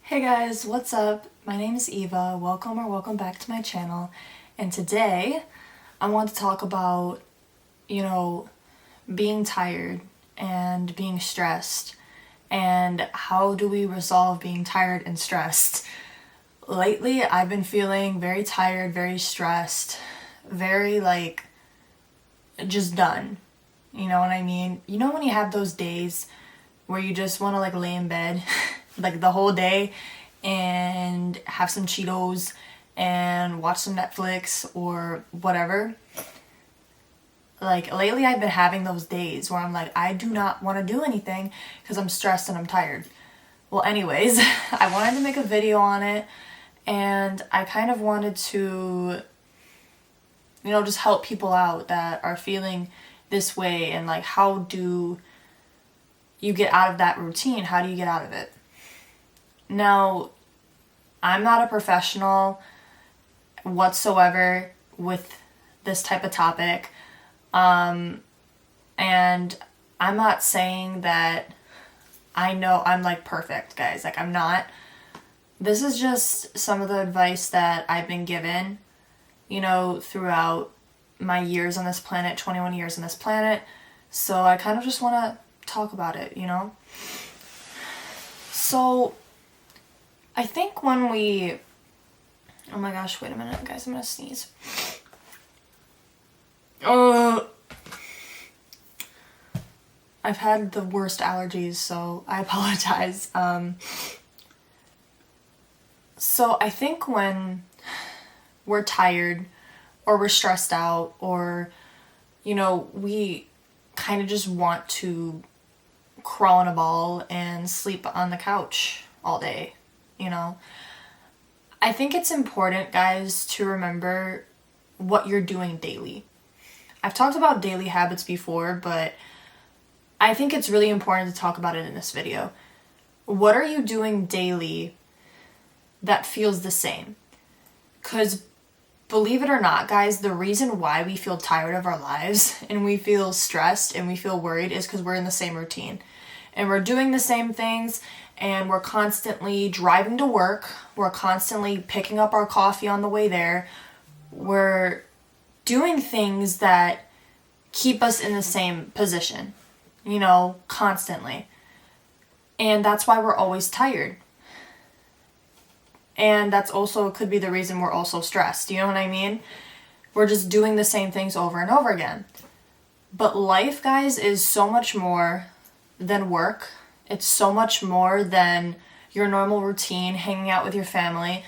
Hey guys, what's up? My name is Eva. Welcome back to my channel. And today I want to talk about, being tired and being stressed and how do we resolve being tired and stressed. Lately, I've been feeling very tired, very stressed, very just done. You know what I mean? You know when you have those days where you just want to lay in bed the whole day and have some Cheetos and watch some Netflix or whatever. Lately I've been having those days where I'm I do not want to do anything because I'm stressed and I'm tired. Well, anyways, I wanted to make a video on it, and I kind of wanted to, just help people out that are feeling this way, and how do you get out of that routine? How do you get out of it? Now, I'm not a professional whatsoever with this type of topic, and I'm not saying that I know I'm perfect, guys. I'm not. This is just some of the advice that I've been given, throughout my years on this planet, 21 years on this planet. So I kind of just want to talk about it, So I think when we, oh my gosh, wait a minute, guys, I'm gonna sneeze. I've had the worst allergies, so I apologize. So I think when we're tired or we're stressed out or, we kind of just want to crawl in a ball and sleep on the couch all day, I think it's important, guys, to remember what you're doing daily. I've talked about daily habits before, but I think it's really important to talk about it in this video. What are you doing daily that feels the same? Because believe it or not, guys, the reason why we feel tired of our lives and we feel stressed and we feel worried is because we're in the same routine. And we're doing the same things, and we're constantly driving to work. We're constantly picking up our coffee on the way there. We're doing things that keep us in the same position, constantly. And that's why we're always tired. And that's also could be the reason we're also stressed. You know what I mean? We're just doing the same things over and over again. But life, guys, is so much more than work. It's so much more than your normal routine, hanging out with your family.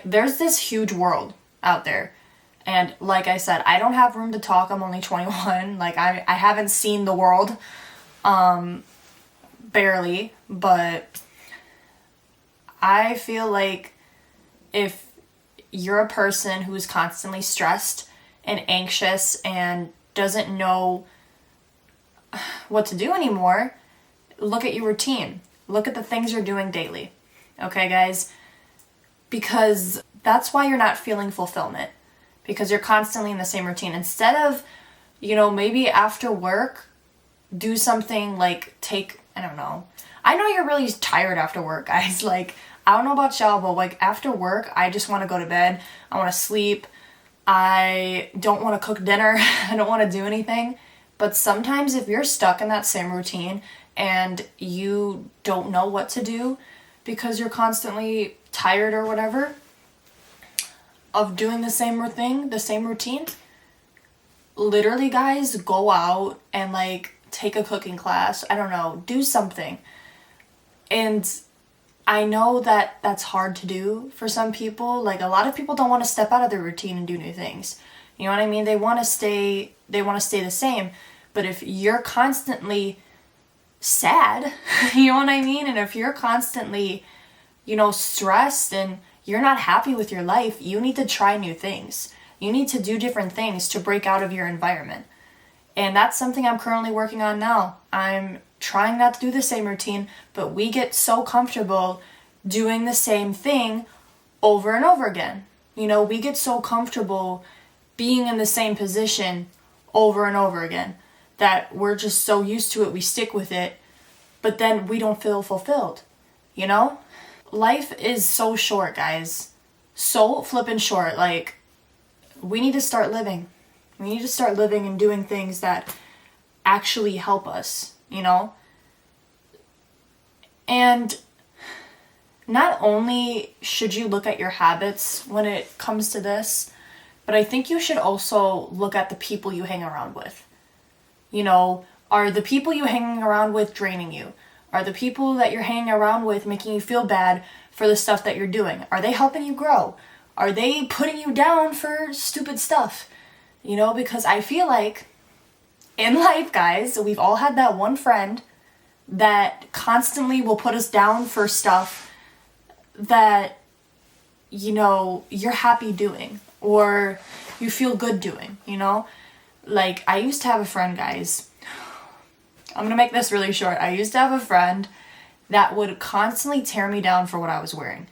There's this huge world out there. And like I said, I don't have room to talk. I'm only 21. I haven't seen the world, barely. But I feel like if you're a person who's constantly stressed and anxious and doesn't know what to do anymore, look at your routine. Look at the things you're doing daily. Okay, guys? Because that's why you're not feeling fulfillment. Because you're constantly in the same routine. Instead of, maybe after work, do something I don't know. I know you're really tired after work, guys. I don't know about y'all, but after work, I just want to go to bed. I want to sleep. I don't want to cook dinner. I don't want to do anything. But sometimes if you're stuck in that same routine and you don't know what to do because you're constantly tired or whatever of doing the same thing, the same routine, literally, guys, go out and take a cooking class. I don't know, do something. And I know that that's hard to do for some people. A lot of people don't want to step out of their routine and do new things. You know what I mean? They want to stay the same. But if you're constantly sad, you know what I mean? And if you're constantly, stressed and you're not happy with your life, you need to try new things. You need to do different things to break out of your environment. And that's something I'm currently working on now. I'm trying not to do the same routine, but we get so comfortable doing the same thing over and over again. We get so comfortable being in the same position over and over again that we're just so used to it, we stick with it, but then we don't feel fulfilled, life is so short, guys. So flippin' short. Like, we need to start living. We need to start living and doing things that actually help us, you know? And not only should you look at your habits when it comes to this, but I think you should also look at the people you hang around with. You know, are the people you hanging around with draining you? Are the people that you're hanging around with making you feel bad for the stuff that you're doing? Are they helping you grow? Are they putting you down for stupid stuff? You know, because I feel like in life, guys, we've all had that one friend that constantly will put us down for stuff that, you know, you're happy doing or you feel good doing, you know? Like, I used to have a friend, guys. I'm gonna make this really short. I used to have a friend that would constantly tear me down for what I was wearing.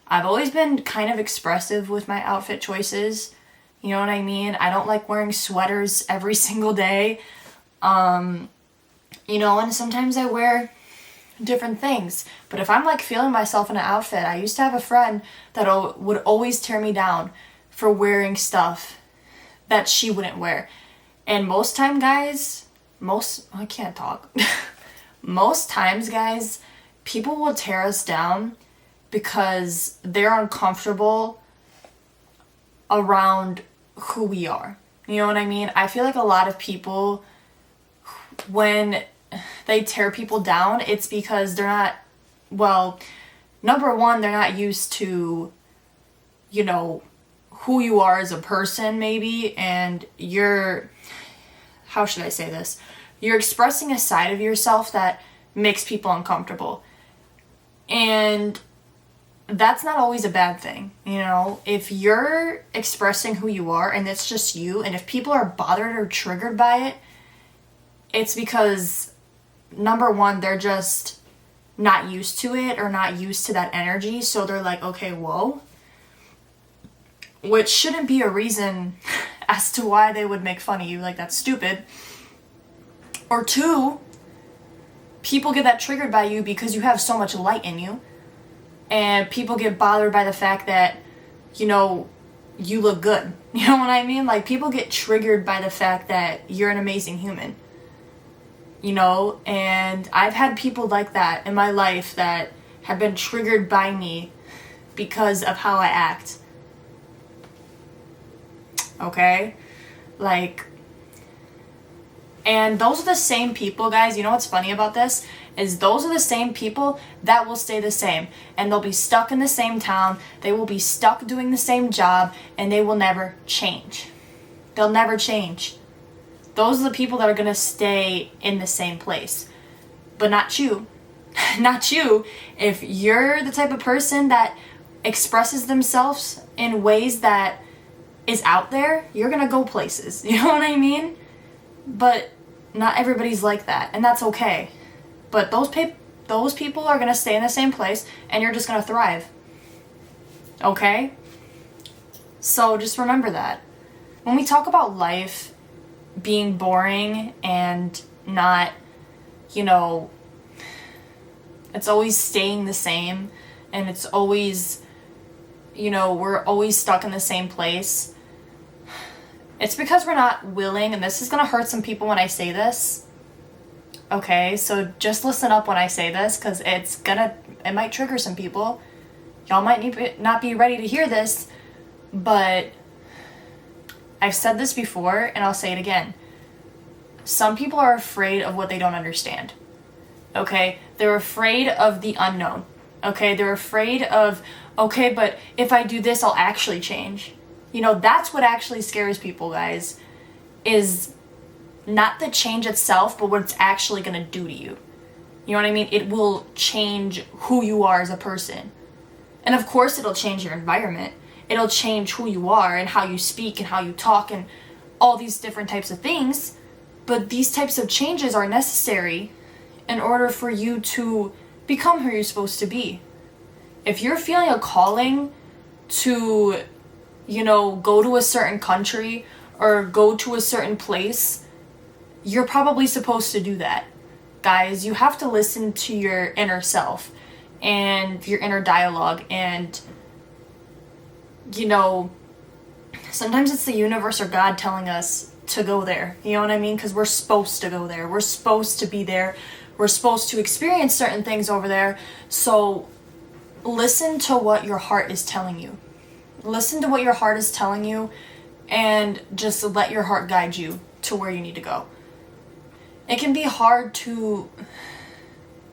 I've always been kind of expressive with my outfit choices. You know what I mean? I don't like wearing sweaters every single day. You know, and sometimes I wear different things. But if I'm like feeling myself in an outfit, I used to have a friend that would always tear me down for wearing stuff that she wouldn't wear. And most time, guys, I can't talk. Most times, guys, people will tear us down because they're uncomfortable around who we are. You know what I mean? I feel like a lot of people, when they tear people down, it's because they're not, well, number one, they're not used to, you know, who you are as a person, maybe, and how should I say this? You're expressing a side of yourself that makes people uncomfortable. And that's not always a bad thing, you know? If you're expressing who you are and it's just you, and if people are bothered or triggered by it, it's because, number one, they're just not used to it or not used to that energy, so they're like, okay, whoa. Which shouldn't be a reason as to why they would make fun of you, like, that's stupid. Or two, people get that triggered by you because you have so much light in you. And people get bothered by the fact that, you know, you look good. You know what I mean? Like, people get triggered by the fact that you're an amazing human. You know? And I've had people like that in my life that have been triggered by me because of how I act. Okay? Like, and those are the same people, guys. You know what's funny about this? Is those are the same people that will stay the same. And they'll be stuck in the same town. They will be stuck doing the same job. And they will never change. They'll never change. Those are the people that are going to stay in the same place. But not you. Not you. If you're the type of person that expresses themselves in ways that is out there, you're going to go places. You know what I mean? But not everybody's like that. And that's okay. But those people are going to stay in the same place, and you're just going to thrive. Okay? So just remember that. When we talk about life being boring and not, you know, it's always staying the same, and it's always, you know, we're always stuck in the same place, it's because we're not willing, and this is going to hurt some people when I say this. Okay, so just listen up when I say this, because it might trigger some people. Y'all might not be ready to hear this, but I've said this before, and I'll say it again. Some people are afraid of what they don't understand. Okay, they're afraid of the unknown. Okay, they're afraid of, okay, but if I do this, I'll actually change. You know, that's what actually scares people, guys, is not the change itself, but what it's actually going to do to you. You know what I mean? It will change who you are as a person. And of course, it'll change your environment. It'll change who you are and how you speak and how you talk and all these different types of things. But these types of changes are necessary in order for you to become who you're supposed to be. If you're feeling a calling to, you know, go to a certain country or go to a certain place, you're probably supposed to do that. Guys, you have to listen to your inner self. and your inner dialogue. And, you know, sometimes it's the universe or God telling us to go there. You know what I mean? Because we're supposed to go there. We're supposed to be there. We're supposed to experience certain things over there. So listen to what your heart is telling you. Listen to what your heart is telling you, and just let your heart guide you to where you need to go. It can be hard to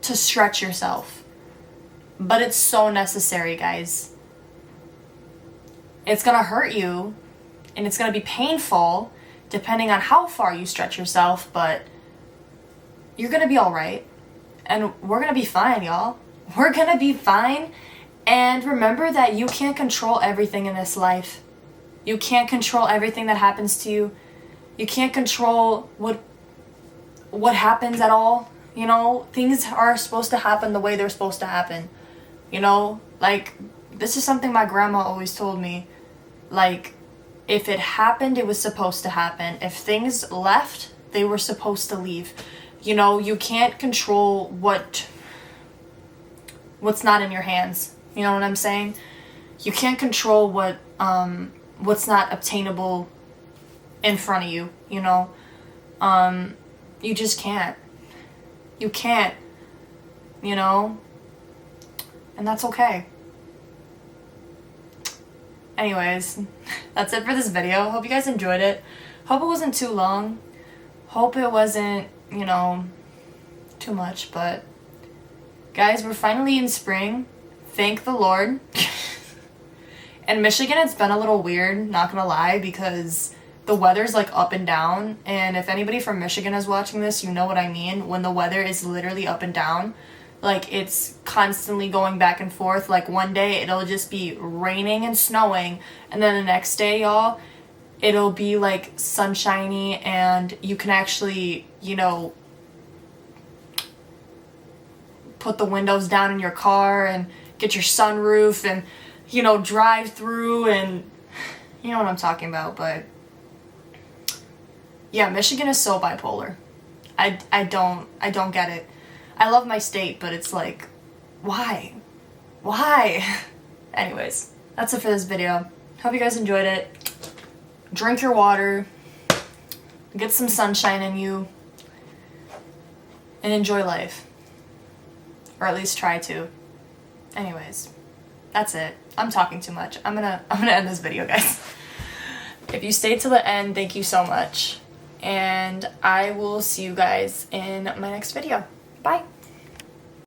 stretch yourself, but it's so necessary, guys. It's gonna hurt you, and it's gonna be painful, depending on how far you stretch yourself, but you're gonna be alright. And we're gonna be fine, y'all. We're gonna be fine. And remember that you can't control everything in this life. You can't control everything that happens to you. You can't control what happens at all. You know, things are supposed to happen the way they're supposed to happen. You know, like, this is something my grandma always told me. Like, if it happened, it was supposed to happen. If things left, they were supposed to leave. You know, you can't control what's not in your hands. You know what I'm saying? You can't control what's not obtainable in front of you, you know? You just can't. You can't, you know? And that's okay. Anyways, that's it for this video. Hope you guys enjoyed it. Hope it wasn't too long. Hope it wasn't, you know, too much, but guys, we're finally in spring. Thank the Lord. In Michigan, it's been a little weird, not gonna lie, because the weather's like up and down. And if anybody from Michigan is watching this, you know what I mean. When the weather is literally up and down, like it's constantly going back and forth. Like one day it'll just be raining and snowing, and then the next day, y'all, it'll be like sunshiny, and you can actually, you know, put the windows down in your car and get your sunroof and, you know, drive through, and you know what I'm talking about. But yeah, Michigan is so bipolar. I don't get it. I love my state, but it's like, why? Anyways, that's it for this video. Hope you guys enjoyed it. Drink your water, get some sunshine in you, and enjoy life. Or at least try to. Anyways, that's it. I'm talking too much. I'm gonna end this video, guys. If you stayed till the end, thank you so much. And I will see you guys in my next video. Bye.